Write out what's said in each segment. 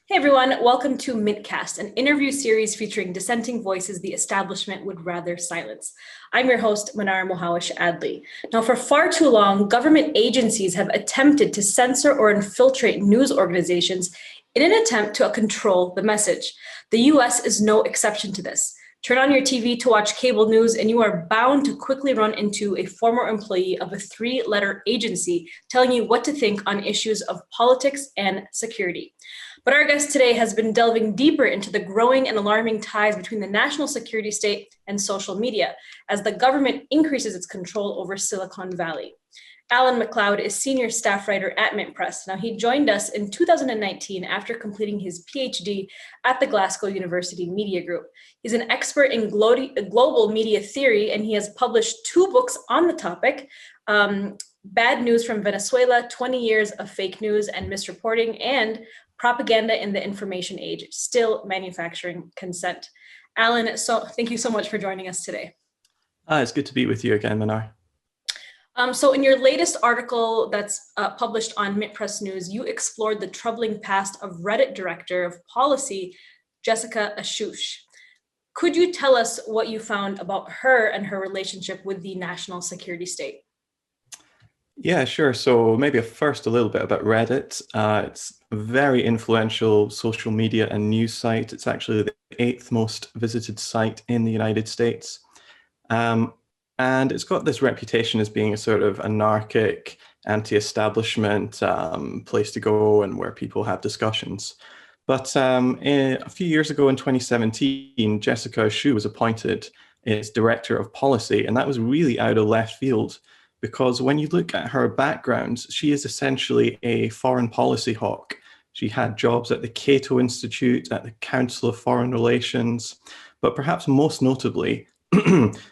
Hey everyone, welcome to Mintcast, an interview series featuring dissenting voices the establishment would rather silence. I'm your host, Manar Mohawish Adli. Now, for far too long, government agencies have attempted to censor or infiltrate news organizations in an attempt to control the message. The US is no exception to this. Turn on your TV to watch cable news, and you are bound to quickly run into a former employee of a three-letter agency telling you what to think on issues of politics and security. But our guest today has been delving deeper into the growing and alarming ties between the national security state and social media as the government increases its control over Silicon Valley. Alan MacLeod is senior staff writer at Mint Press. Now, he joined us in 2019 after completing his PhD at the Glasgow University Media Group. He's an expert in global media theory, and he has published two books on the topic, Bad News from Venezuela, 20 Years of Fake News and Misreporting, and Propaganda in the Information Age, Still Manufacturing Consent. Alan, thank you so much for joining us today. It's good to be with you again, Manar. So in your latest article that's published on Mint Press News, you explored the troubling past of Reddit director of policy, Jessica Ashush. Could you tell us what you found about her and her relationship with the national security state? Yeah, sure. So maybe first a little bit about Reddit. It's a very influential social media and news site. It's actually the 8th most visited site in the United States. And it's got this reputation as being a sort of anarchic, anti-establishment place to go and where people have discussions. But a few years ago in 2017, Jessica Ashush was appointed as director of policy, and that was really out of left field because when you look at her background, she is essentially a foreign policy hawk. She had jobs at the Cato Institute, at the Council of Foreign Relations, but perhaps most notably,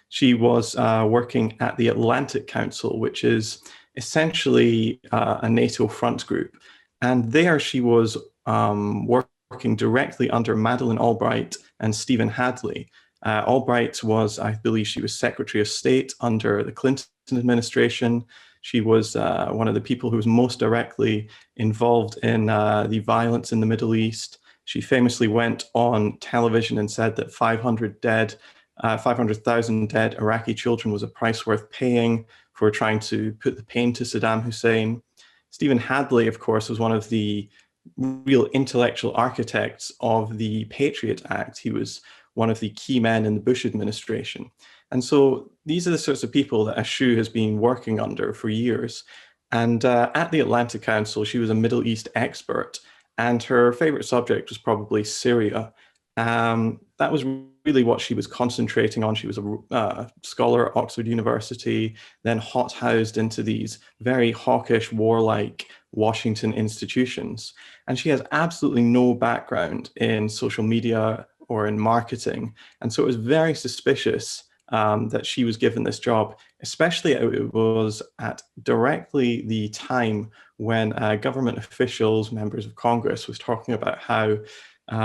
she was working at the Atlantic Council, which is essentially a NATO front group. And there she was working directly under Madeleine Albright and Stephen Hadley. Albright was, I believe she was Secretary of State under the Clinton administration. She was one of the people who was most directly involved in the violence in the Middle East. She famously went on television and said that 500,000 dead Iraqi children was a price worth paying for trying to put the pain to Saddam Hussein. Stephen Hadley, of course, was one of the real intellectual architects of the Patriot Act. He was one of the key men in the Bush administration. And so these are the sorts of people that Ashush has been working under for years. And at the Atlantic Council, she was a Middle East expert, and her favorite subject was probably Syria. That was really what she was concentrating on. She was a scholar at Oxford University, then hot-housed into these very hawkish, warlike Washington institutions. And she has absolutely no background in social media or in marketing. And so it was very suspicious that she was given this job, especially it was at directly the time when government officials, members of Congress, was talking about how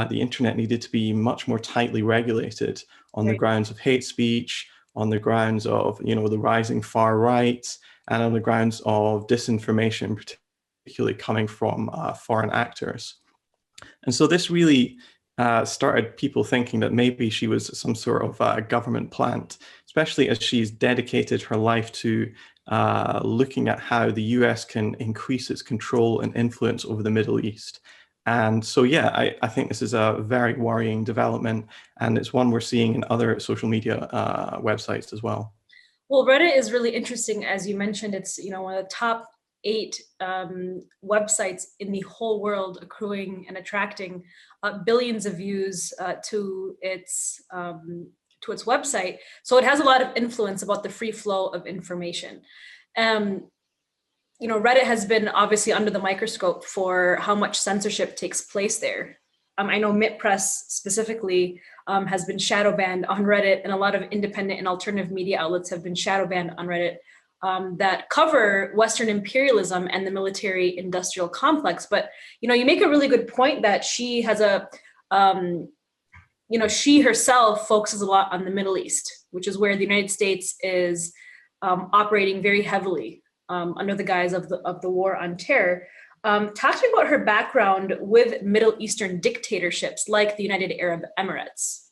the internet needed to be much more tightly regulated on the grounds of hate speech, on the grounds of, the rising far right, and on the grounds of disinformation, particularly coming from foreign actors. And so this really started people thinking that maybe she was some sort of government plant, especially as she's dedicated her life to looking at how the US can increase its control and influence over the Middle East. And so, yeah, I think this is a very worrying development, and it's one we're seeing in other social media websites as well. Well, Reddit is really interesting. As you mentioned, it's one of the top 8 websites in the whole world, accruing and attracting billions of views to its website. So it has a lot of influence about the free flow of information. Reddit has been obviously under the microscope for how much censorship takes place there. I know Mint Press specifically has been shadow banned on Reddit, and a lot of independent and alternative media outlets have been shadow banned on Reddit that cover Western imperialism and the military industrial complex. But, you make a really good point that she has she herself focuses a lot on the Middle East, which is where the United States is operating very heavily under the guise of the war on terror. Talk to me about her background with Middle Eastern dictatorships like the United Arab Emirates.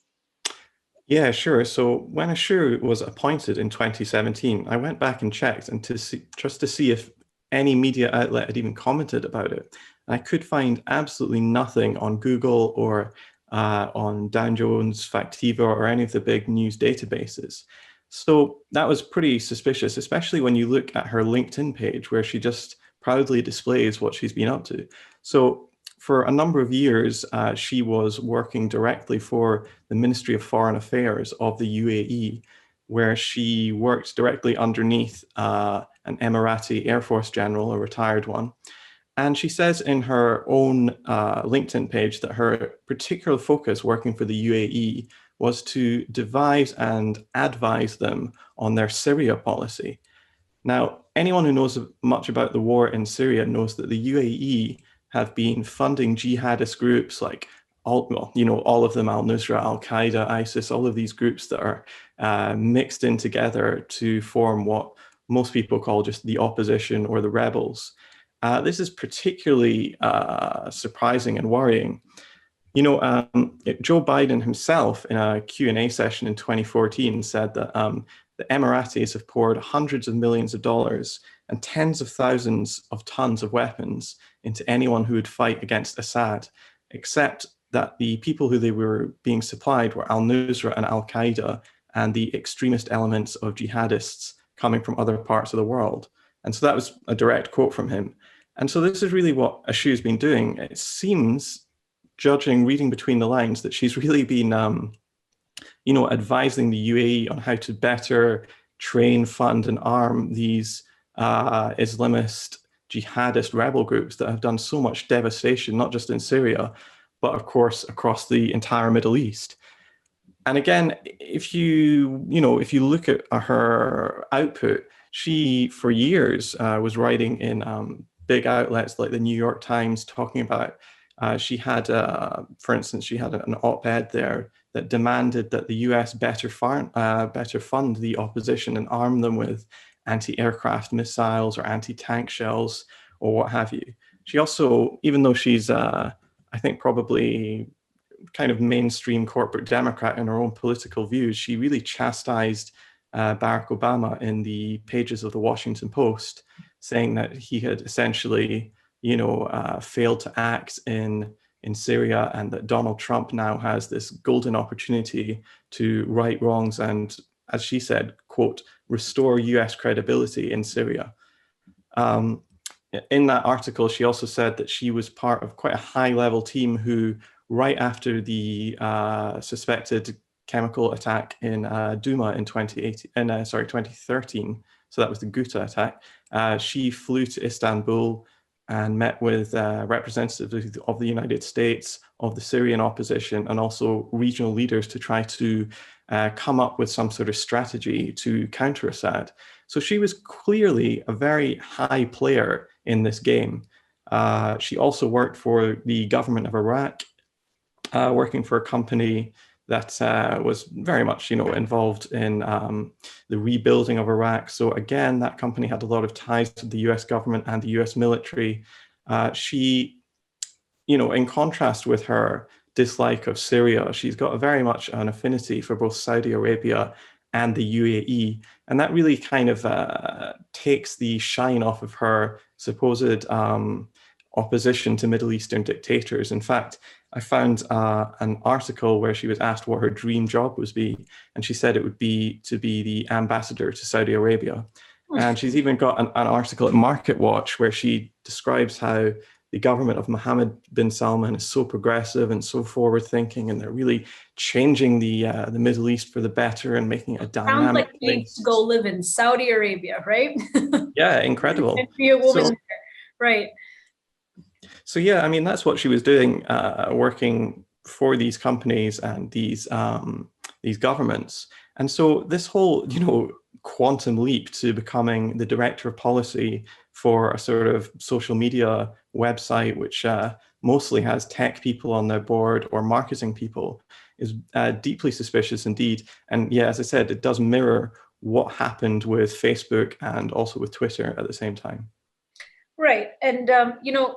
Yeah, sure. So when Ashur was appointed in 2017, I went back and checked and just to see if any media outlet had even commented about it. I could find absolutely nothing on Google or on Dow Jones, Factiva, or any of the big news databases. So that was pretty suspicious, especially when you look at her LinkedIn page where she just proudly displays what she's been up to. So for a number of years, she was working directly for the Ministry of Foreign Affairs of the UAE, where she worked directly underneath an Emirati Air Force general, a retired one. And she says in her own LinkedIn page that her particular focus working for the UAE was to devise and advise them on their Syria policy. Now, anyone who knows much about the war in Syria knows that the UAE have been funding jihadist groups like all of them, al-Nusra, al-Qaeda, ISIS, all of these groups that are mixed in together to form what most people call just the opposition or the rebels. This is particularly surprising and worrying. Joe Biden himself in a Q&A session in 2014 said that the Emiratis have poured hundreds of millions of dollars and tens of thousands of tons of weapons into anyone who would fight against Assad, except that the people who they were being supplied were al-Nusra and al-Qaeda and the extremist elements of jihadists coming from other parts of the world. And so that was a direct quote from him. And so this is really what Ashu's been doing. It seems, reading between the lines, that she's really been advising the UAE on how to better train, fund, and arm these Islamist jihadist rebel groups that have done so much devastation, not just in Syria, but of course across the entire Middle East. And again, if you look at her output, she for years was writing in big outlets like the New York Times, talking about. She had, for instance, she had an op-ed there that demanded that the US better fund the opposition and arm them with anti-aircraft missiles or anti-tank shells or what have you. She also, even though she's, I think, probably kind of mainstream corporate Democrat in her own political views, she really chastised Barack Obama in the pages of the Washington Post, saying that he had essentially failed to act in Syria, and that Donald Trump now has this golden opportunity to right wrongs and, as she said, quote, restore US credibility in Syria. In that article, she also said that she was part of quite a high-level team who, right after the suspected chemical attack in Duma in 2013, so that was the Ghouta attack, she flew to Istanbul and met with representatives of the United States, of the Syrian opposition, and also regional leaders to try to come up with some sort of strategy to counter Assad. So she was clearly a very high player in this game. She also worked for the government of Iraq, working for a company that was very much, involved in the rebuilding of Iraq. So again, that company had a lot of ties to the US government and the US military. She, in contrast with her dislike of Syria, she's got very much an affinity for both Saudi Arabia and the UAE. And that really kind of takes the shine off of her supposed opposition to Middle Eastern dictators. In fact, I found an article where she was asked what her dream job would be, and she said it would be to be the ambassador to Saudi Arabia. And she's even got an article at Market Watch where she describes how the government of Mohammed bin Salman is so progressive and so forward-thinking, and they're really changing the Middle East for the better and making it a dynamic Sounds like place. to go live in Saudi Arabia, right? Yeah, incredible. And be a woman there, right? So yeah, I mean, that's what she was doing, working for these companies and these governments. And so this whole, quantum leap to becoming the director of policy for a sort of social media website, which mostly has tech people on their board or marketing people, is deeply suspicious indeed. And yeah, as I said, it does mirror what happened with Facebook and also with Twitter at the same time. Right. And,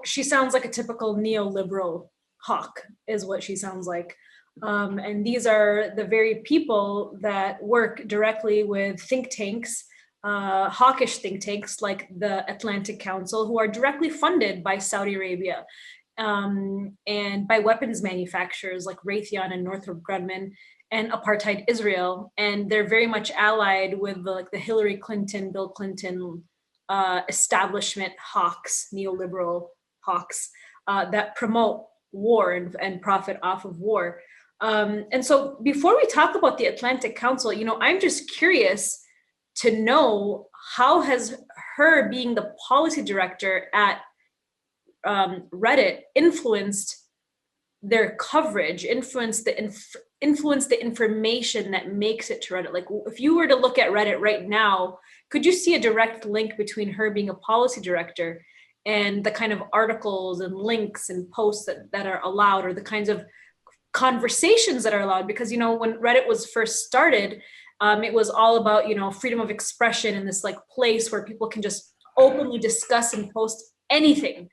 she sounds like a typical neoliberal hawk, is what she sounds like. And these are the very people that work directly with think tanks, hawkish think tanks like the Atlantic Council, who are directly funded by Saudi Arabia, and by weapons manufacturers like Raytheon and Northrop Grumman and apartheid Israel. And they're very much allied with the Hillary Clinton, Bill Clinton establishment hawks, neoliberal hawks that promote war and profit off of war. And so before we talk about the Atlantic Council, I'm just curious to know, how has her being the policy director at Reddit influenced their coverage, influenced the information that makes it to Reddit? Like, if you were to look at Reddit right now, could you see a direct link between her being a policy director and the kind of articles and links and posts that are allowed, or the kinds of conversations that are allowed? Because, when Reddit was first started, it was all about, freedom of expression and this place where people can just openly discuss and post anything.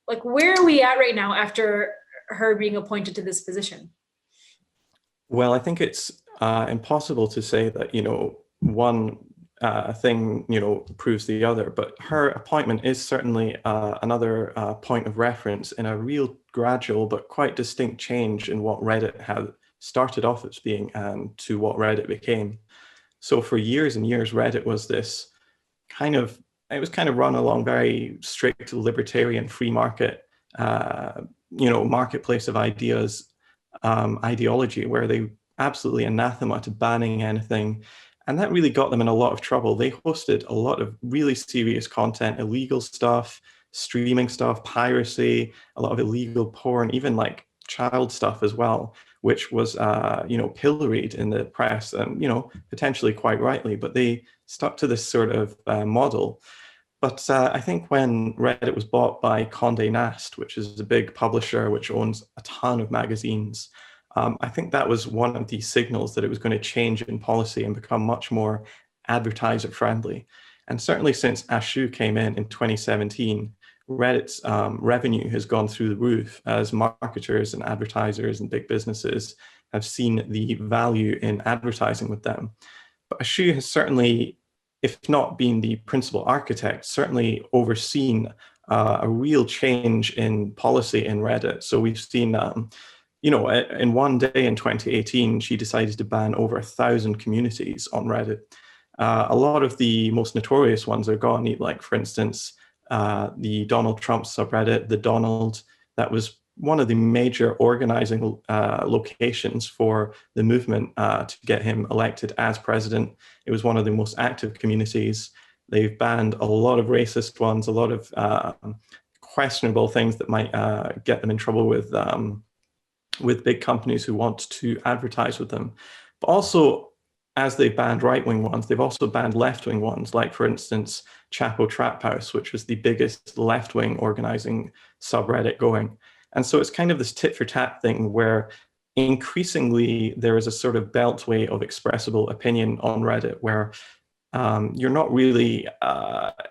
Like, where are we at right now after her being appointed to this position? Well, I think it's impossible to say that, one thing, proves the other, but her appointment is certainly another point of reference in a real gradual but quite distinct change in what Reddit had started off as being and to what Reddit became. So for years and years, Reddit was this it was kind of run along very strict libertarian free market, marketplace of ideas, ideology, where they absolutely anathema to banning anything. And that really got them in a lot of trouble. They hosted a lot of really serious content, illegal stuff, streaming stuff, piracy, a lot of illegal porn, even like child stuff as well, which was, pilloried in the press and, potentially quite rightly, but they stuck to this sort of model. But I think when Reddit was bought by Condé Nast, which is a big publisher which owns a ton of magazines, I think that was one of the signals that it was going to change in policy and become much more advertiser friendly. And certainly since Ashu came in 2017, Reddit's revenue has gone through the roof as marketers and advertisers and big businesses have seen the value in advertising with them. But Ashu has certainly, if not been the principal architect, certainly overseen a real change in policy in Reddit. So we've seen, in one day in 2018, she decided to ban over 1,000 communities on Reddit. A lot of the most notorious ones are gone, like, for instance, the Donald Trump subreddit, the Donald, that was one of the major organizing locations for the movement to get him elected as president. It was one of the most active communities. They've banned a lot of racist ones, a lot of questionable things that might get them in trouble with big companies who want to advertise with them. But also, as they've banned right-wing ones, they've also banned left-wing ones, like, for instance, Chapo Trap House, which was the biggest left-wing organizing subreddit going. And so it's kind of this tit-for-tat thing where increasingly there is a sort of beltway of expressible opinion on Reddit where you're not really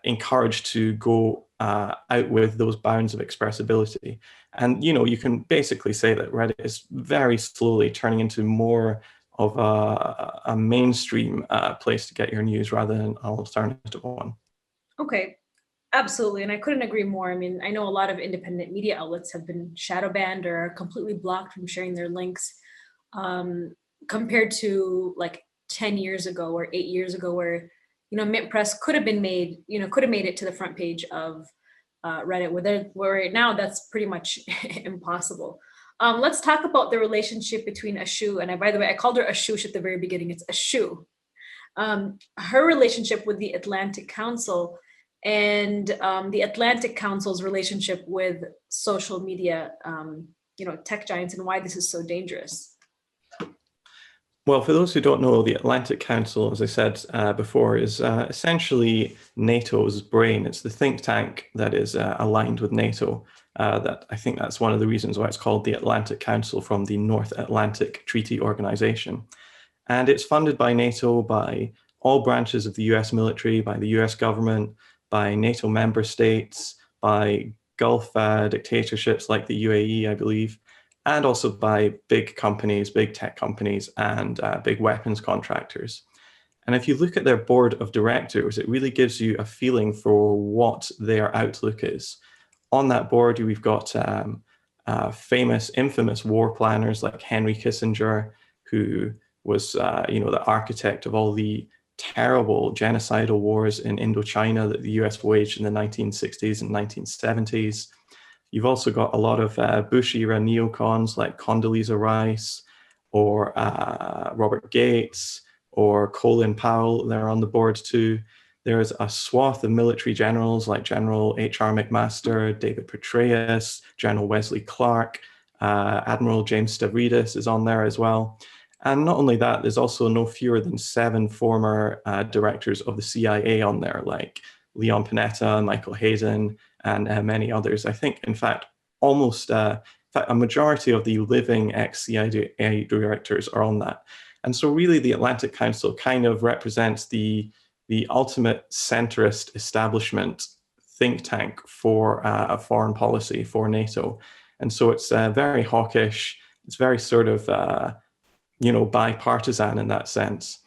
encouraged to go out with those bounds of expressibility. And, you can basically say that Reddit is very slowly turning into more of a mainstream place to get your news rather than an alternative one. Okay, absolutely. And I couldn't agree more. I mean, I know a lot of independent media outlets have been shadow banned or completely blocked from sharing their links, compared to like 10 years ago or 8 years ago, where, Mint Press could have made it to the front page of Reddit, where right now that's pretty much impossible. Let's talk about the relationship between Ashu, and by the way, I called her Ashush at the very beginning. It's Ashu. Her relationship with the Atlantic Council and the Atlantic Council's relationship with social media, tech giants, and why this is so dangerous. Well, for those who don't know, the Atlantic Council, as I said before, is essentially NATO's brain. It's the think tank that is aligned with NATO. That I think that's one of the reasons why it's called the Atlantic Council, from the North Atlantic Treaty Organization. And it's funded by NATO, by all branches of the US military, by the US government, by NATO member states, by Gulf dictatorships like the UAE, I believe, and also by big companies, big tech companies, and big weapons contractors. And if you look at their board of directors, it really gives you a feeling for what their outlook is. On that board, we've got famous, infamous war planners like Henry Kissinger, who was, the architect of all the terrible genocidal wars in Indochina that the US waged in the 1960s and 1970s. You've also got a lot of Bush-era neocons like Condoleezza Rice or Robert Gates or Colin Powell. They're on the board too. There's a swath of military generals like General H.R. McMaster, David Petraeus, General Wesley Clark, Admiral James Stavridis is on there as well. And not only that, there's also no fewer than 7 former directors of the CIA on there, like Leon Panetta, Michael Hayden, and many others. I think, in fact, almost a majority of the living ex-CIA directors are on that. And so really the Atlantic Council kind of represents the ultimate centrist establishment think tank for foreign policy for NATO. And so it's very hawkish. It's very sort of, bipartisan in that sense.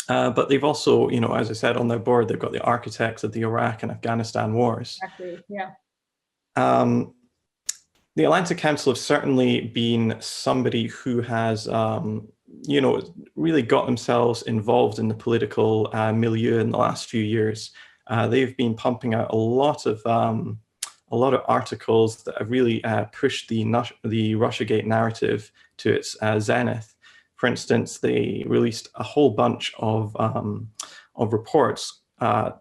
But they've also, as I said, on their board, they've got the architects of the Iraq and Afghanistan wars. Exactly, yeah. The Atlantic Council have certainly been somebody who has, really got themselves involved in the political milieu in the last few years. They've been pumping out a lot of articles that have really pushed the Russiagate narrative to its zenith. For instance, they released a whole bunch of reports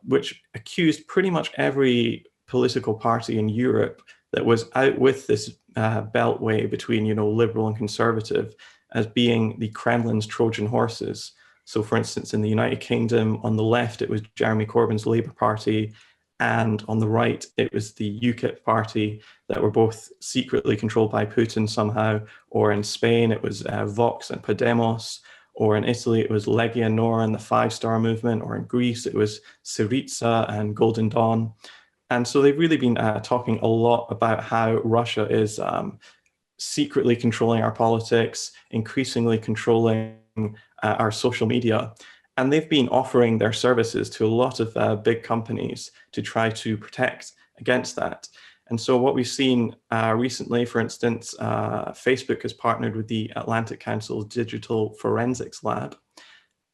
which accused pretty much every political party in Europe that was out with this beltway between, liberal and conservative as being the Kremlin's Trojan horses. So, for instance, in the United Kingdom, on the left, it was Jeremy Corbyn's Labour Party, and on the right, it was the UKIP party that were both secretly controlled by Putin somehow, or in Spain, it was Vox and Podemos, or in Italy, it was Lega Nord and the Five Star Movement, or in Greece, it was Syriza and Golden Dawn. And so they've really been talking a lot about how Russia is secretly controlling our politics, increasingly controlling our social media. And they've been offering their services to a lot of big companies to try to protect against that. And so what we've seen recently, for instance, Facebook has partnered with the Atlantic Council's Digital Forensics Lab.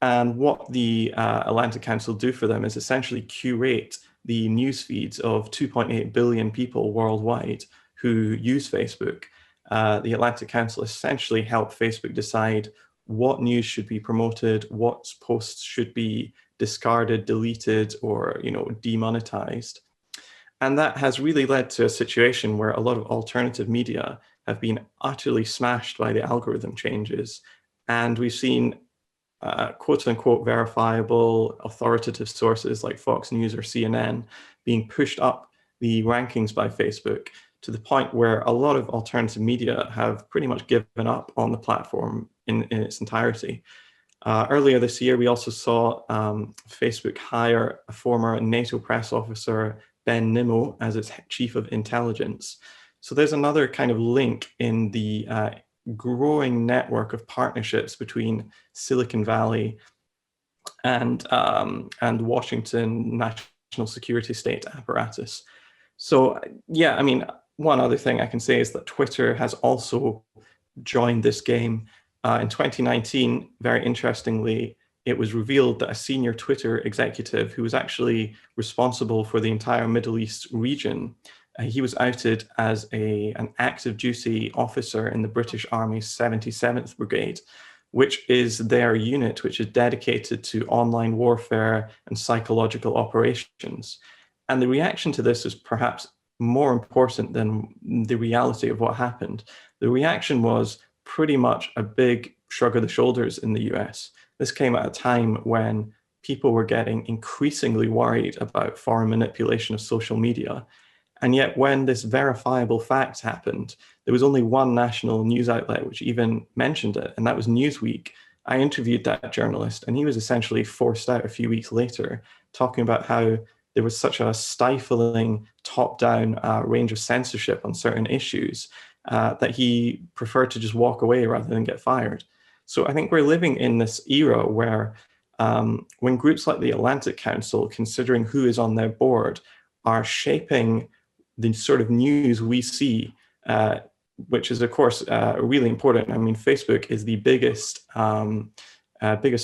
And what the Atlantic Council do for them is essentially curate the news feeds of 2.8 billion people worldwide who use Facebook. The Atlantic Council essentially help Facebook decide what news should be promoted, what posts should be discarded, deleted, or demonetized. And that has really led to a situation where a lot of alternative media have been utterly smashed by the algorithm changes. And we've seen quote unquote verifiable authoritative sources like Fox News or CNN being pushed up the rankings by Facebook to the point where a lot of alternative media have pretty much given up on the platform in its entirety. Earlier this year, we also saw Facebook hire a former NATO press officer, Ben Nimmo, as its chief of intelligence. So there's another kind of link in the growing network of partnerships between Silicon Valley and Washington national security state apparatus. So yeah, I mean, one other thing I can say is that Twitter has also joined this game. In 2019, very interestingly, it was revealed that a senior Twitter executive who was actually responsible for the entire Middle East region, he was outed as an active duty officer in the British Army's 77th Brigade, which is their unit, which is dedicated to online warfare and psychological operations. And the reaction to this is perhaps more important than the reality of what happened. The reaction was pretty much a big shrug of the shoulders in the US. This came at a time when people were getting increasingly worried about foreign manipulation of social media. And yet when this verifiable fact happened, there was only one national news outlet which even mentioned it, and that was Newsweek. I interviewed that journalist, and he was essentially forced out a few weeks later, talking about how there was such a stifling top-down range of censorship on certain issues that he preferred to just walk away rather than get fired. So I think we're living in this era where when groups like the Atlantic Council, considering who is on their board, are shaping the sort of news we see, which is, of course, really important. I mean, Facebook is the biggest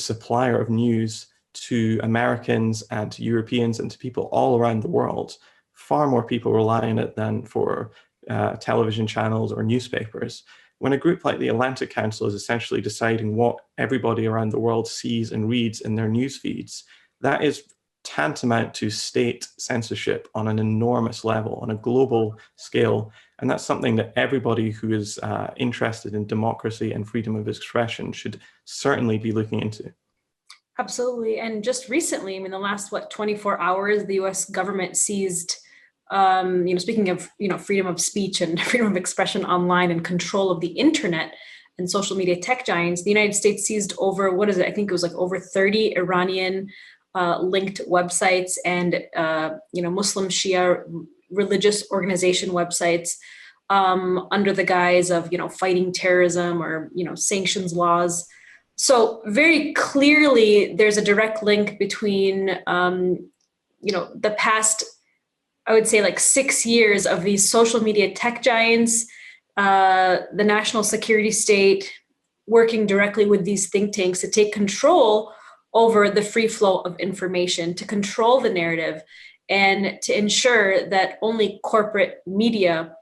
supplier of news to Americans and to Europeans and to people all around the world. Far more people rely on it than for television channels or newspapers. When a group like the Atlantic Council is essentially deciding what everybody around the world sees and reads in their news feeds, that is tantamount to state censorship on an enormous level, on a global scale. And that's something that everybody who is interested in democracy and freedom of expression should certainly be looking into. Absolutely. And just recently, I mean, the last, 24 hours, the US government seized, speaking of, freedom of speech and freedom of expression online and control of the internet and social media tech giants, the United States seized over, I think it was like over 30 Iranian linked websites and, Muslim Shia religious organization websites under the guise of, fighting terrorism or, sanctions laws. So very clearly, there's a direct link between, the past, I would say, like 6 years of these social media tech giants, the national security state working directly with these think tanks to take control over the free flow of information, to control the narrative, and to ensure that only corporate media,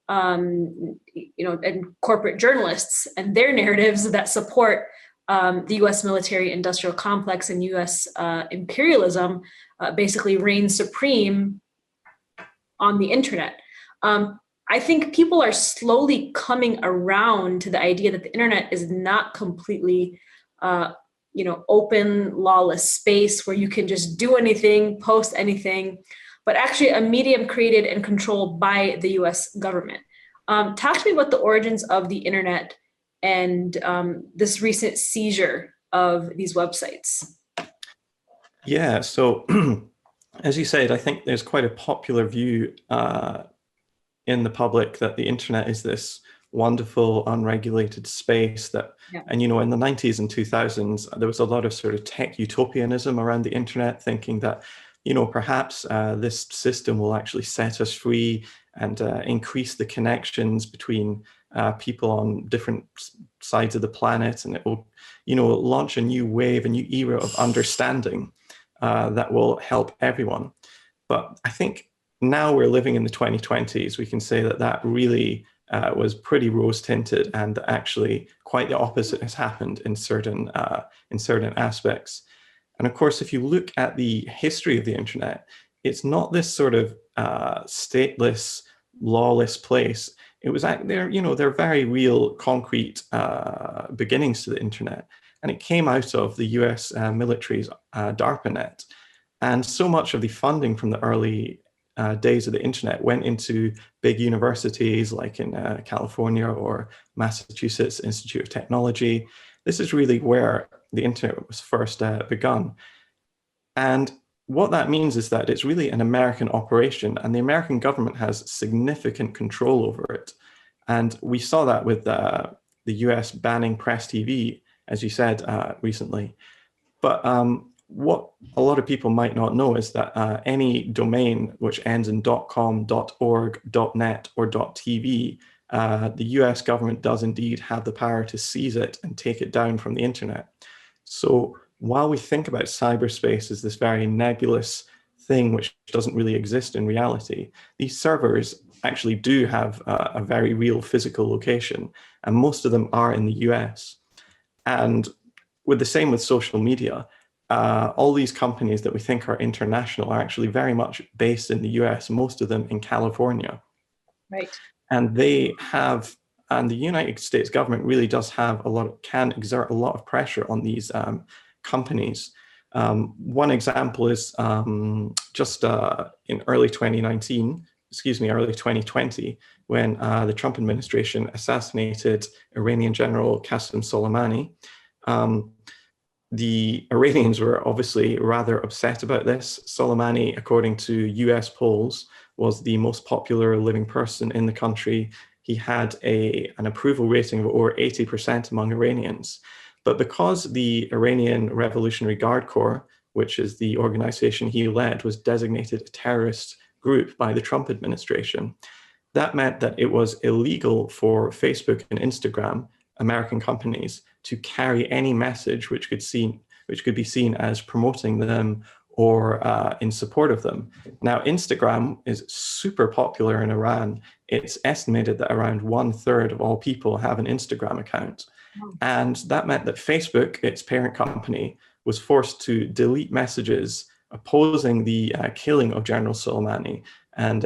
and corporate journalists and their narratives that support the U.S. military-industrial complex and U.S. Imperialism basically reign supreme on the internet. I think people are slowly coming around to the idea that the internet is not completely, open, lawless space where you can just do anything, post anything, but actually a medium created and controlled by the U.S. government. Talk to me about the origins of the internet and this recent seizure of these websites. Yeah, so as you said, I think there's quite a popular view in the public that the internet is this wonderful, unregulated space that, and in the 90s and 2000s, there was a lot of sort of tech utopianism around the internet, thinking that, perhaps this system will actually set us free and increase the connections between people on different sides of the planet, and it will, launch a new wave, a new era of understanding that will help everyone. But I think now we're living in the 2020s, we can say that that really was pretty rose-tinted, and actually quite the opposite has happened in certain aspects. And of course, if you look at the history of the internet, it's not this sort of stateless, lawless place. It was there are very real, concrete beginnings to the internet, and it came out of the U.S. Military's DARPANET. And so much of the funding from the early days of the internet went into big universities like in California or Massachusetts Institute of Technology. This is really where the internet was first begun. And what that means is that it's really an American operation, and the American government has significant control over it. And we saw that with the US banning press TV, as you said, recently. But what a lot of people might not know is that any domain which ends in .com, .org, .net, or .tv, the US government does indeed have the power to seize it and take it down from the internet. So while we think about cyberspace as this very nebulous thing which doesn't really exist in reality, these servers actually do have a very real physical location, and most of them are in the US. And with the same with social media, all these companies that we think are international are actually very much based in the US, most of them in California. Right. And and the United States government really does have can exert a lot of pressure on these companies. One example is just in early 2020, when the Trump administration assassinated Iranian General Qasem Soleimani. the Iranians were obviously rather upset about this. Soleimani, according to US polls, was the most popular living person in the country. He had an approval rating of over 80% among Iranians. But because the Iranian Revolutionary Guard Corps, which is the organization he led, was designated a terrorist group by the Trump administration, that meant that it was illegal for Facebook and Instagram, American companies, to carry any message which could be seen as promoting them or in support of them. Now, Instagram is super popular in Iran. It's estimated that around 1/3 of all people have an Instagram account. And that meant that Facebook, its parent company, was forced to delete messages opposing the killing of General Soleimani and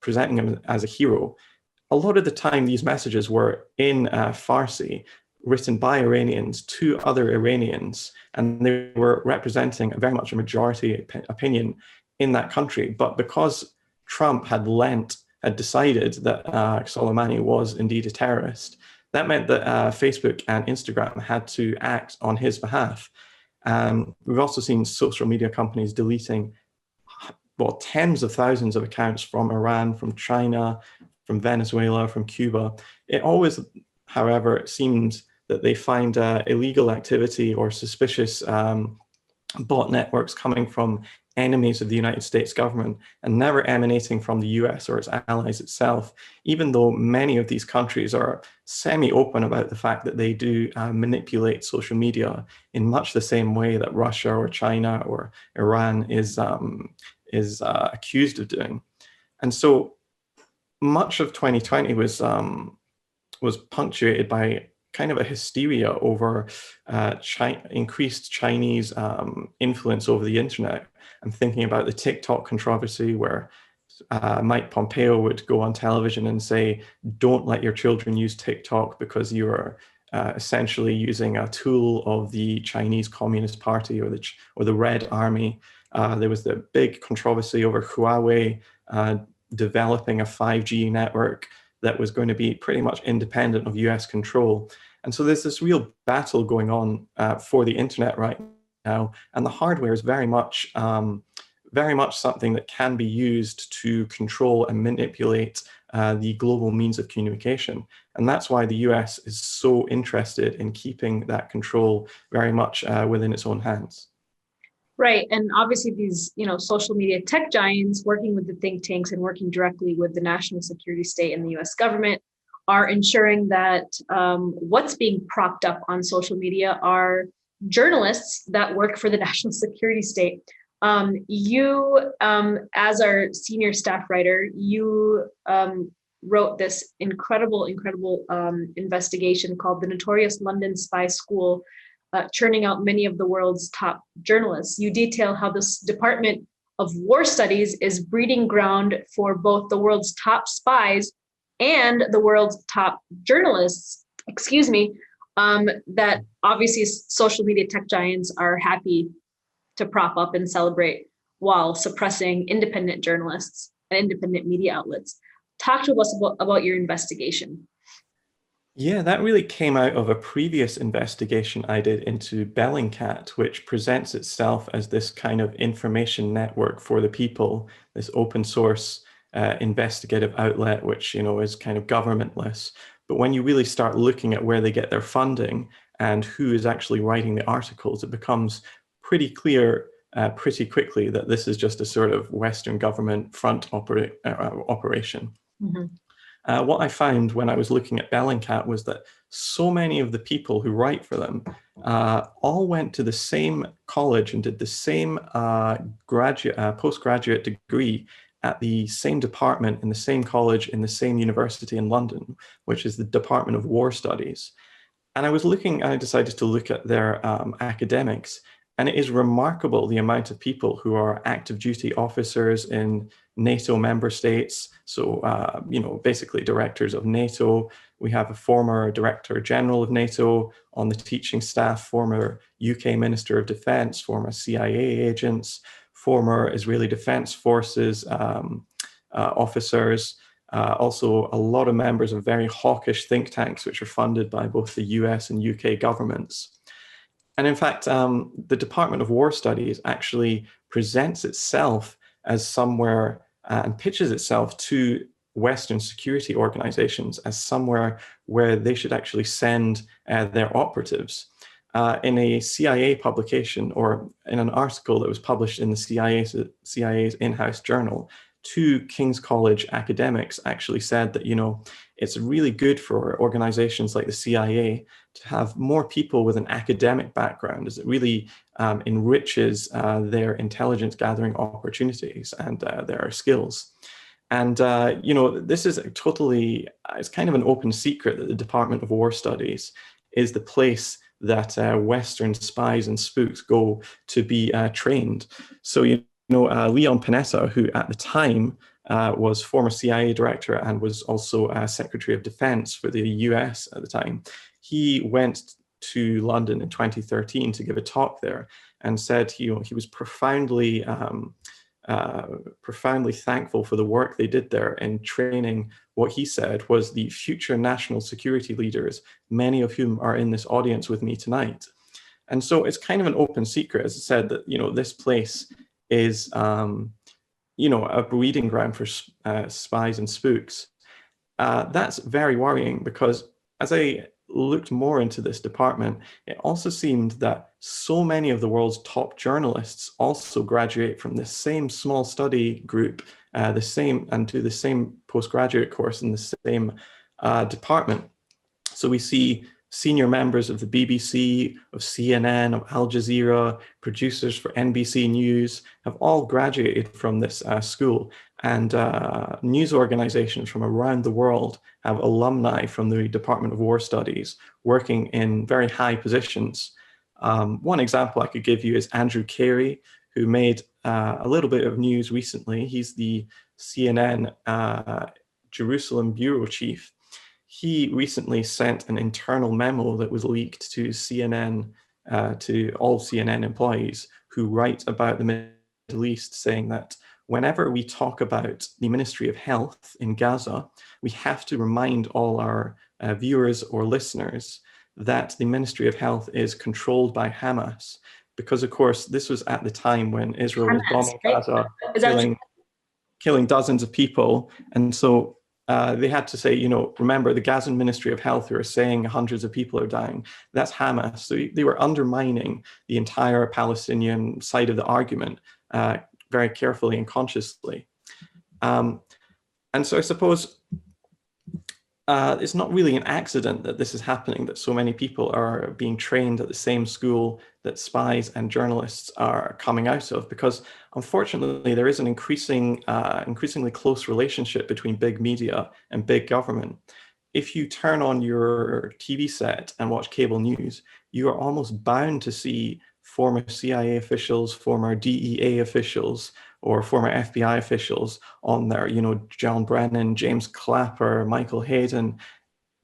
presenting him as a hero. A lot of the time, these messages were in Farsi, written by Iranians to other Iranians, and they were representing very much a majority opinion in that country. But because Trump had decided that Soleimani was indeed a terrorist, that meant that Facebook and Instagram had to act on his behalf. We've also seen social media companies deleting tens of thousands of accounts from Iran, from China, from Venezuela, from Cuba. It always, however, seems that they find illegal activity or suspicious bot networks coming from enemies of the United States government and never emanating from the US or its allies itself, even though many of these countries are semi-open about the fact that they do manipulate social media in much the same way that Russia or China or Iran is accused of doing. And so much of 2020 was punctuated by kind of a hysteria over increased Chinese influence over the internet. I'm thinking about the TikTok controversy where Mike Pompeo would go on television and say, don't let your children use TikTok because you are essentially using a tool of the Chinese Communist Party or the Red Army. There was the big controversy over Huawei developing a 5G network that was going to be pretty much independent of US control. And so there's this real battle going on for the internet right now. And the hardware is very much something that can be used to control and manipulate the global means of communication. And that's why the US is so interested in keeping that control very much within its own hands. Right. And obviously these, social media tech giants working with the think tanks and working directly with the national security state and the US government are ensuring that what's being propped up on social media are journalists that work for the national security state. You, as our senior staff writer, you wrote this incredible investigation called The Notorious London Spy School, churning out many of the world's top journalists. You detail how this Department of War Studies is breeding ground for both the world's top spies and the world's top journalists, that obviously social media tech giants are happy to prop up and celebrate while suppressing independent journalists and independent media outlets. Talk to us about your investigation. Yeah, that really came out of a previous investigation I did into Bellingcat, which presents itself as this kind of information network for the people, this open source investigative outlet, which is kind of governmentless. But when you really start looking at where they get their funding and who is actually writing the articles, it becomes pretty clear pretty quickly that this is just a sort of Western government front operation. Mm-hmm. What I found when I was looking at Bellingcat was that so many of the people who write for them all went to the same college and did the same postgraduate degree at the same department in the same college in the same university in London, which is the Department of War Studies. And I decided to look at their academics. And it is remarkable the amount of people who are active duty officers in NATO member states. So, basically directors of NATO. We have a former Director General of NATO on the teaching staff, former UK Minister of Defense, former CIA agents, former Israeli Defense Forces officers. Also, a lot of members of very hawkish think tanks, which are funded by both the US and UK governments. And in fact, the Department of War Studies actually presents itself as somewhere and pitches itself to Western security organizations as somewhere where they should actually send their operatives. In a CIA publication, or in an article that was published in the CIA's in-house journal, two King's College academics actually said that, it's really good for organizations like the CIA to have more people with an academic background, as it really enriches their intelligence gathering opportunities and their skills. And, this is it's kind of an open secret that the Department of War Studies is the place that Western spies and spooks go to be trained. So, Leon Panetta, who at the time was former CIA director and was also Secretary of Defense for the US at the time, he went to London in 2013 to give a talk there and said he was profoundly thankful for the work they did there in training what he said was the future national security leaders, many of whom are in this audience with me tonight. And so it's kind of an open secret, as I said, that, this place is, a breeding ground for spies and spooks. That's very worrying because as I looked more into this department, it also seemed that so many of the world's top journalists also graduate from the same small study group, and do the same postgraduate course in the same department. So we see senior members of the BBC, of CNN, of Al Jazeera, producers for NBC News have all graduated from this school. And news organizations from around the world have alumni from the Department of War Studies working in very high positions. One example I could give you is Andrew Carey, who made a little bit of news recently. He's the CNN Jerusalem bureau chief. He recently sent an internal memo that was leaked to CNN, to all CNN employees who write about the Middle East, saying that whenever we talk about the Ministry of Health in Gaza, we have to remind all our viewers or listeners that the Ministry of Health is controlled by Hamas, because of course this was at the time when Israel was bombing Gaza, killing dozens of people. And so they had to say, remember the Gazan Ministry of Health who are saying hundreds of people are dying. That's Hamas. So they were undermining the entire Palestinian side of the argument very carefully and consciously. And so I suppose it's not really an accident that this is happening, that so many people are being trained at the same school that spies and journalists are coming out of, because unfortunately there is an increasingly close relationship between big media and big government. If you turn on your TV set and watch cable news, you are almost bound to see former CIA officials, former DEA officials, or former FBI officials on there, John Brennan, James Clapper, Michael Hayden.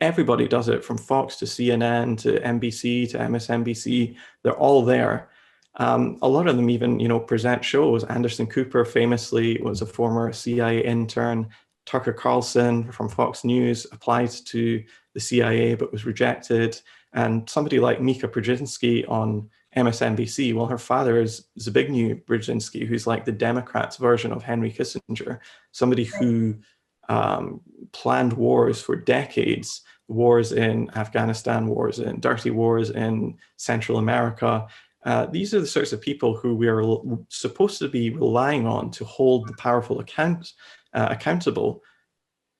Everybody does it, from Fox to CNN to NBC to MSNBC. They're all there. A lot of them even, present shows. Anderson Cooper famously was a former CIA intern. Tucker Carlson from Fox News applied to the CIA but was rejected. And somebody like Mika Brzezinski on MSNBC, well, her father is Zbigniew Brzezinski, who's like the Democrats' version of Henry Kissinger, somebody who planned wars for decades, wars in Afghanistan, dirty wars in Central America. These are the sorts of people who we are supposed to be relying on to hold the powerful accountable.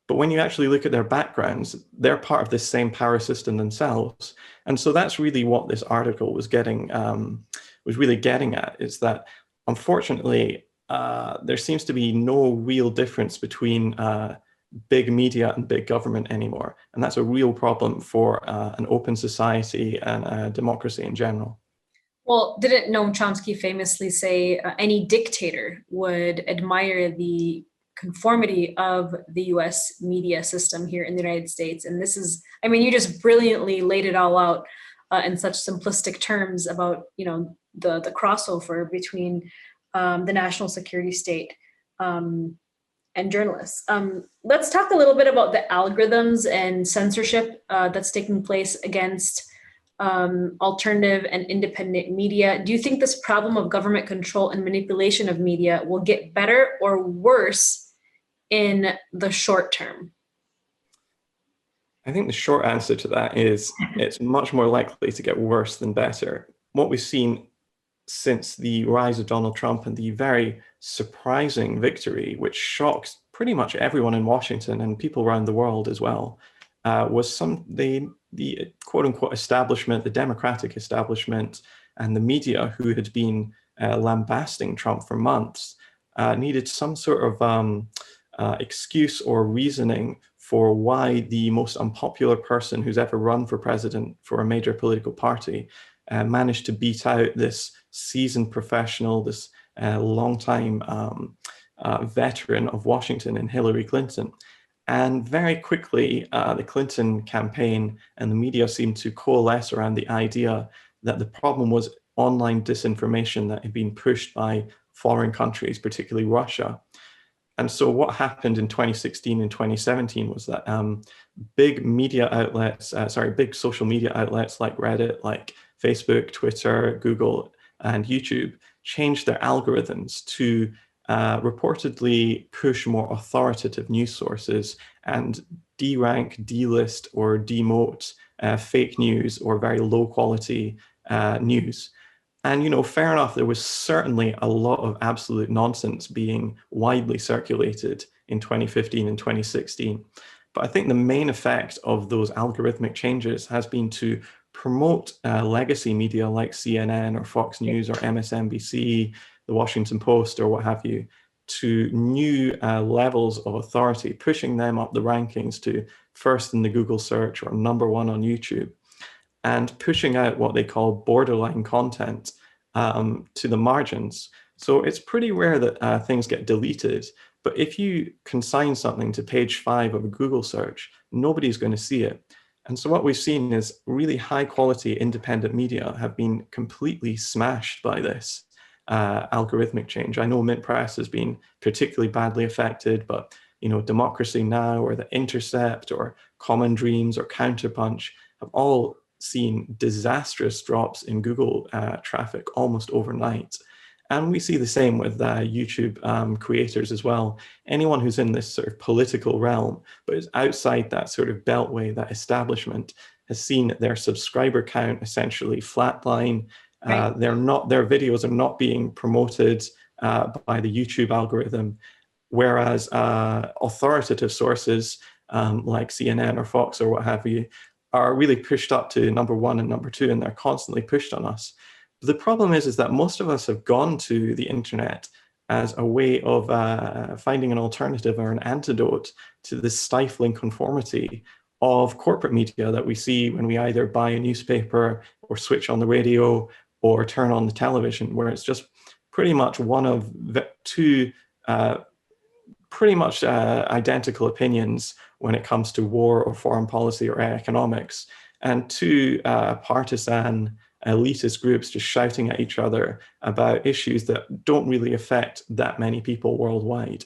But when you actually look at their backgrounds, they're part of this same power system themselves. And so that's really what this article was really getting at, is that unfortunately, there seems to be no real difference between big media and big government anymore. And that's a real problem for an open society and democracy in general. Well, didn't Noam Chomsky famously say any dictator would admire the conformity of the US media system here in the United States? And this is, you just brilliantly laid it all out in such simplistic terms about, the crossover between the national security state and journalists. Let's talk a little bit about the algorithms and censorship that's taking place against alternative and independent media. Do you think this problem of government control and manipulation of media will get better or worse in the short term? I think the short answer to that is it's much more likely to get worse than better. What we've seen since the rise of Donald Trump and the very surprising victory, which shocked pretty much everyone in Washington and people around the world as well, was the quote unquote establishment, the Democratic establishment, and the media who had been lambasting Trump for months needed some sort of excuse or reasoning for why the most unpopular person who's ever run for president for a major political party managed to beat out this seasoned professional, this longtime veteran of Washington in Hillary Clinton. And very quickly, the Clinton campaign and the media seemed to coalesce around the idea that the problem was online disinformation that had been pushed by foreign countries, particularly Russia. And so what happened in 2016 and 2017 was that big social media outlets like Reddit, like Facebook, Twitter, Google, and YouTube changed their algorithms to reportedly push more authoritative news sources and derank, delist, or demote fake news or very low quality news. And, fair enough, there was certainly a lot of absolute nonsense being widely circulated in 2015 and 2016. But I think the main effect of those algorithmic changes has been to promote legacy media like CNN or Fox News or MSNBC, the Washington Post or what have you, to new levels of authority, pushing them up the rankings to first in the Google search or number one on YouTube, and pushing out what they call borderline content to the margins. So it's pretty rare that things get deleted, but if you consign something to page 5 of a Google search, nobody's going to see it. And so what we've seen is really high quality independent media have been completely smashed by this algorithmic change. I know Mint Press has been particularly badly affected, but Democracy Now! Or The Intercept or Common Dreams or Counterpunch have all seen disastrous drops in Google traffic almost overnight. And we see the same with YouTube creators as well. Anyone who's in this sort of political realm, but is outside that sort of beltway, that establishment, has seen their subscriber count essentially flatline. Right. Their videos are not being promoted by the YouTube algorithm, whereas authoritative sources like CNN or Fox or what have you are really pushed up to number 1 and number 2, and they're constantly pushed on us. The problem is that most of us have gone to the internet as a way of finding an alternative or an antidote to this stifling conformity of corporate media that we see when we either buy a newspaper or switch on the radio or turn on the television, where it's just pretty much one of the two pretty much identical opinions when it comes to war or foreign policy or economics, and two partisan elitist groups just shouting at each other about issues that don't really affect that many people worldwide.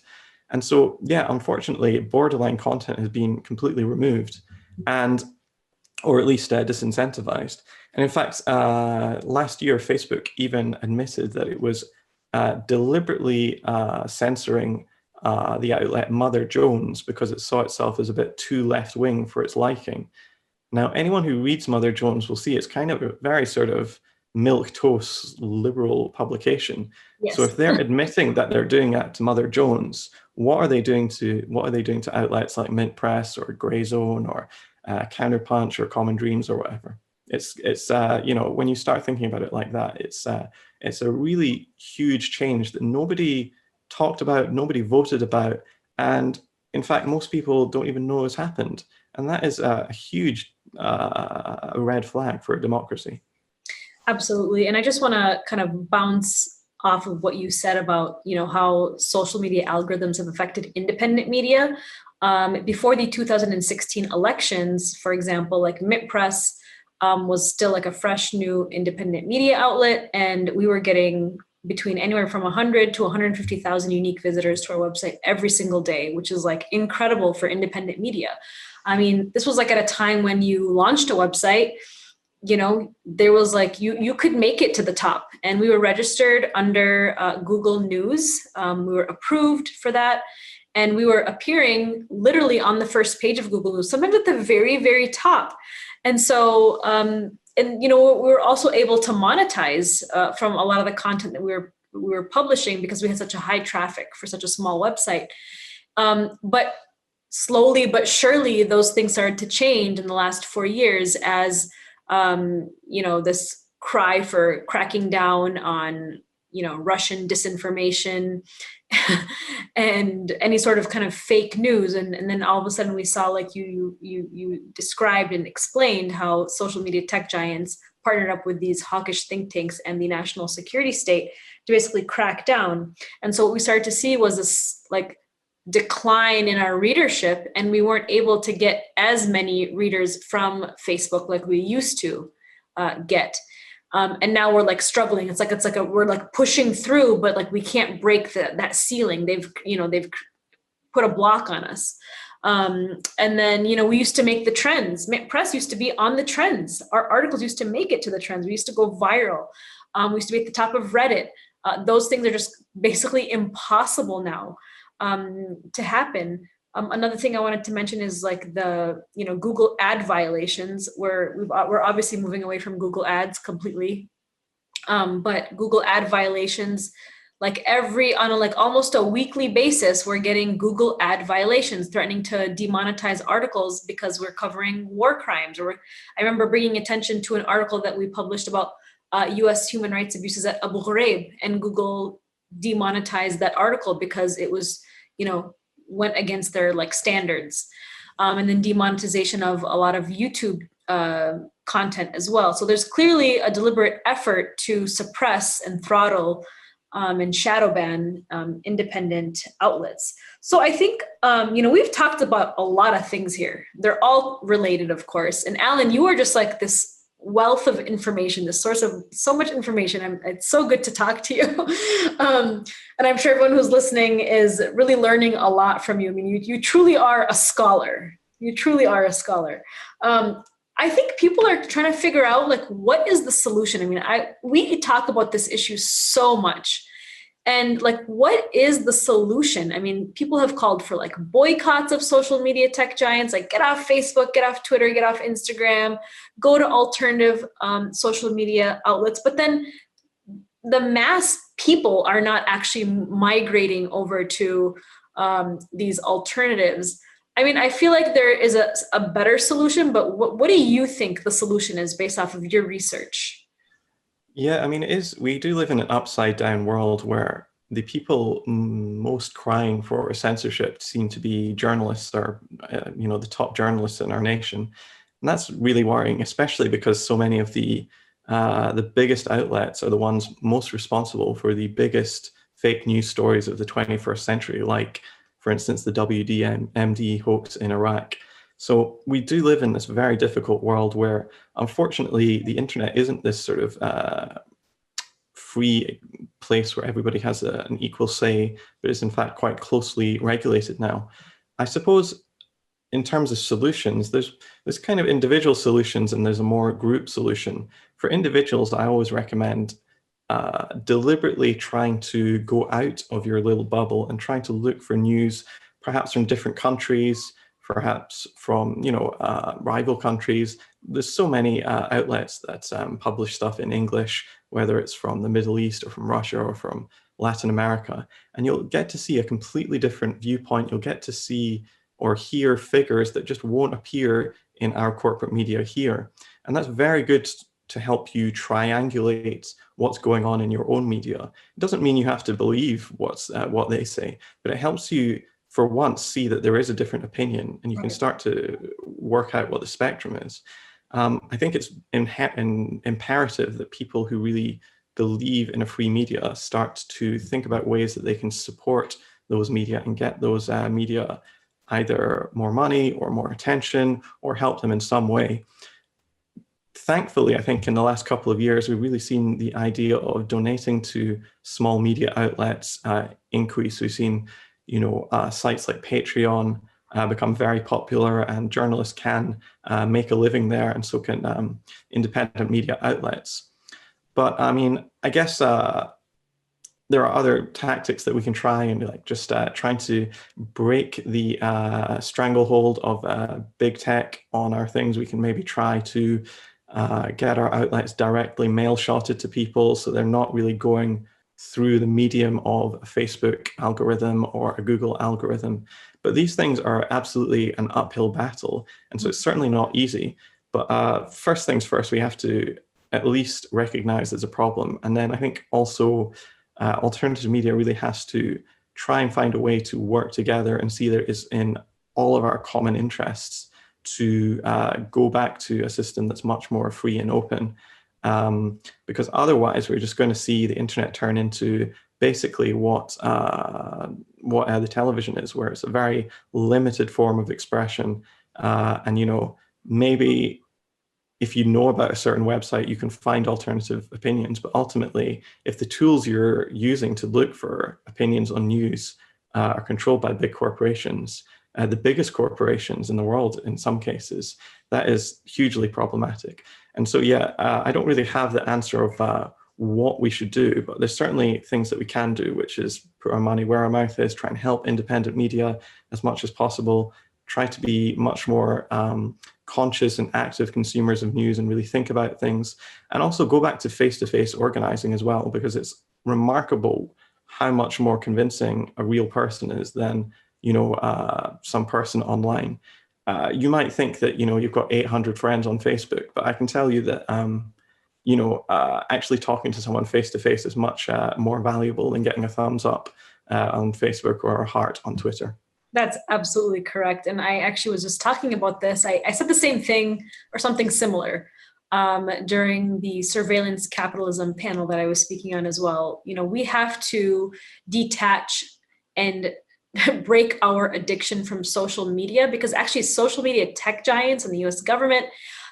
And so, yeah, unfortunately, borderline content has been completely removed, or at least disincentivized. And in fact, last year, Facebook even admitted that it was deliberately censoring the outlet Mother Jones because it saw itself as a bit too left-wing for its liking. Now, anyone who reads Mother Jones will see it's kind of a very sort of milquetoast liberal publication. Yes. So if they're admitting that they're doing that to Mother Jones, what are they doing to outlets like Mint Press or Grey Zone or Counterpunch or Common Dreams or whatever? It's when you start thinking about it like that, it's a really huge change that nobody talked about, nobody voted about, and in fact, most people don't even know has happened. And that is a huge red flag for a democracy. Absolutely. And I just want to kind of bounce off of what you said about, how social media algorithms have affected independent media. Before the 2016 elections, for example, like Mint Press was still like a fresh new independent media outlet. And we were getting between anywhere from 100 to 150,000 unique visitors to our website every single day, which is like incredible for independent media. I mean, this was like at a time when you launched a website, there was like, you could make it to the top, and we were registered under Google News. We were approved for that. And we were appearing literally on the first page of Google News, sometimes at the very, very top. And so, we were also able to monetize from a lot of the content that we were publishing, because we had such a high traffic for such a small website. But slowly but surely, those things started to change in the last 4 years as, this cry for cracking down on, Russian disinformation and any sort of kind of fake news. And then all of a sudden we saw, like you described and explained, how social media tech giants partnered up with these hawkish think tanks and the national security state to basically crack down. And so what we started to see was this like decline in our readership, and we weren't able to get as many readers from Facebook like we used to get. And now we're like struggling. We're like pushing through, but like we can't break that ceiling. They've put a block on us. And then, we used to make the trends. Press used to be on the trends. Our articles used to make it to the trends. We used to go viral. We used to be at the top of Reddit. Those things are just basically impossible now to happen. Another thing I wanted to mention is like the, Google ad violations, where we're obviously moving away from Google ads completely. But Google ad violations, like on almost a weekly basis, we're getting Google ad violations threatening to demonetize articles because we're covering war crimes. I remember bringing attention to an article that we published about US human rights abuses at Abu Ghraib, and Google demonetized that article because it was, went against their like standards. And then demonetization of a lot of YouTube content as well. So there's clearly a deliberate effort to suppress and throttle and shadow ban independent outlets. So I think, we've talked about a lot of things here. They're all related, of course. And Alan, you are just like this wealth of information, this source of so much information. It's so good to talk to you. And I'm sure everyone who's listening is really learning a lot from you. I mean, you truly are a scholar. You truly are a scholar. I think people are trying to figure out, like, what is the solution? I mean, we talk about this issue so much. And like, what is the solution? I mean, people have called for like boycotts of social media tech giants, like get off Facebook, get off Twitter, get off Instagram, go to alternative social media outlets. But then the mass people are not actually migrating over to these alternatives. I mean, I feel like there is a better solution, but what do you think the solution is based off of your research? Yeah, I mean, we do live in an upside down world where the people most crying for censorship seem to be journalists, or, the top journalists in our nation. And that's really worrying, especially because so many of the biggest outlets are the ones most responsible for the biggest fake news stories of the 21st century, like, for instance, the WMD hoax in Iraq. So we do live in this very difficult world where, unfortunately, the internet isn't this sort of free place where everybody has an equal say, but is in fact quite closely regulated now. I suppose in terms of solutions, there's kind of individual solutions and there's a more group solution. For individuals, I always recommend deliberately trying to go out of your little bubble and trying to look for news, perhaps from different countries, perhaps from rival countries. There's so many outlets that publish stuff in English, whether it's from the Middle East or from Russia or from Latin America, and you'll get to see a completely different viewpoint. You'll get to see or hear figures that just won't appear in our corporate media here, and that's very good to help you triangulate what's going on in your own media. It doesn't mean you have to believe what they say, but it helps you for once see that there is a different opinion, and you can start to work out what the spectrum is. I think it's imperative that people who really believe in a free media start to think about ways that they can support those media and get those media either more money or more attention or help them in some way. Thankfully, I think in the last couple of years, we've really seen the idea of donating to small media outlets increase. We've seen sites like Patreon become very popular, and journalists can make a living there, and so can independent media outlets. But I mean, I guess there are other tactics that we can try, and like just trying to break the stranglehold of big tech on our things. We can maybe try to get our outlets directly mail shotted to people, so they're not really going through the medium of a Facebook algorithm or a Google algorithm. But these things are absolutely an uphill battle, and so it's certainly not easy. But first things first, we have to at least recognize there's a problem. And then I think also alternative media really has to try and find a way to work together and see that it's in all of our common interests to go back to a system that's much more free and open. Because otherwise we're just going to see the internet turn into basically what the television is, where it's a very limited form of expression. And, you know, maybe if you know about a certain website, you can find alternative opinions. But ultimately, if the tools you're using to look for opinions on news are controlled by big corporations, the biggest corporations in the world in some cases, that is hugely problematic. And so, yeah, I don't really have the answer of what we should do, but there's certainly things that we can do, which is put our money where our mouth is, try and help independent media as much as possible, try to be much more conscious and active consumers of news and really think about things, and also go back to face-to-face organizing as well, because it's remarkable how much more convincing a real person is than, you know, some person online. You might think that, you know, you've got 800 friends on Facebook, but I can tell you that, you know, actually talking to someone face-to-face is much more valuable than getting a thumbs up on Facebook or a heart on Twitter. That's absolutely correct. And I actually was just talking about this. I said the same thing or something similar during the surveillance capitalism panel that I was speaking on as well. You know, we have to detach and break our addiction from social media, because actually social media tech giants and the US government,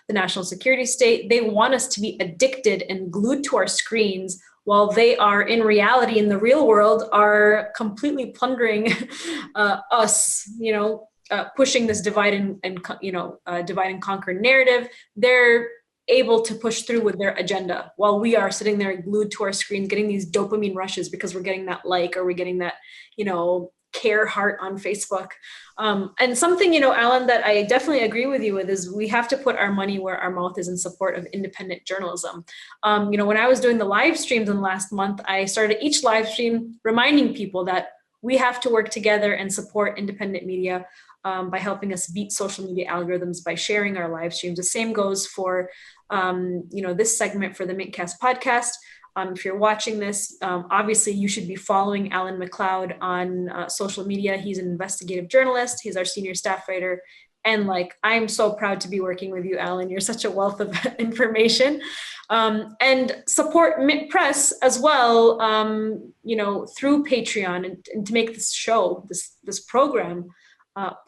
the national security state, they want us to be addicted and glued to our screens, while they are in reality in the real world are completely plundering us, you know, pushing this divide and conquer narrative. They're able to push through with their agenda while we are sitting there glued to our screens, getting these dopamine rushes because we're getting that like, or we're getting that, you know, care heart on Facebook. And something, you know, Alan, that I definitely agree with you with is we have to put our money where our mouth is in support of independent journalism. You know, when I was doing the live streams in the last month, I started each live stream reminding people that we have to work together and support independent media by helping us beat social media algorithms by sharing our live streams. The same goes for, you know, this segment for the Mintcast podcast. If you're watching this, obviously you should be following Alan MacLeod on social media. He's an investigative journalist. He's our senior staff writer. And like, I'm so proud to be working with you, Alan. You're such a wealth of information. And support Mint Press as well, you know, through Patreon and to make this show, this program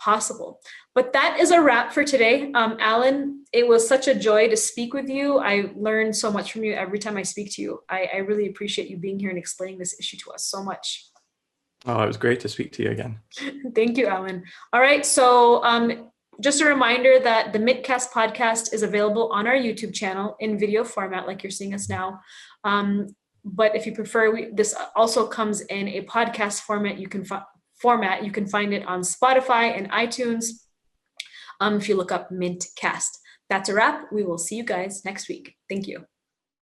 possible. But that is a wrap for today. Alan, it was such a joy to speak with you. I learned so much from you every time I speak to you. I really appreciate you being here and explaining this issue to us so much. Oh, it was great to speak to you again. Thank you, Alan. All right, so just a reminder that the Mintcast podcast is available on our YouTube channel in video format, like you're seeing us now. But if you prefer, this also comes in a podcast format. You can find it on Spotify and iTunes if you look up Mintcast. That's a wrap. We will see you guys next week. Thank you.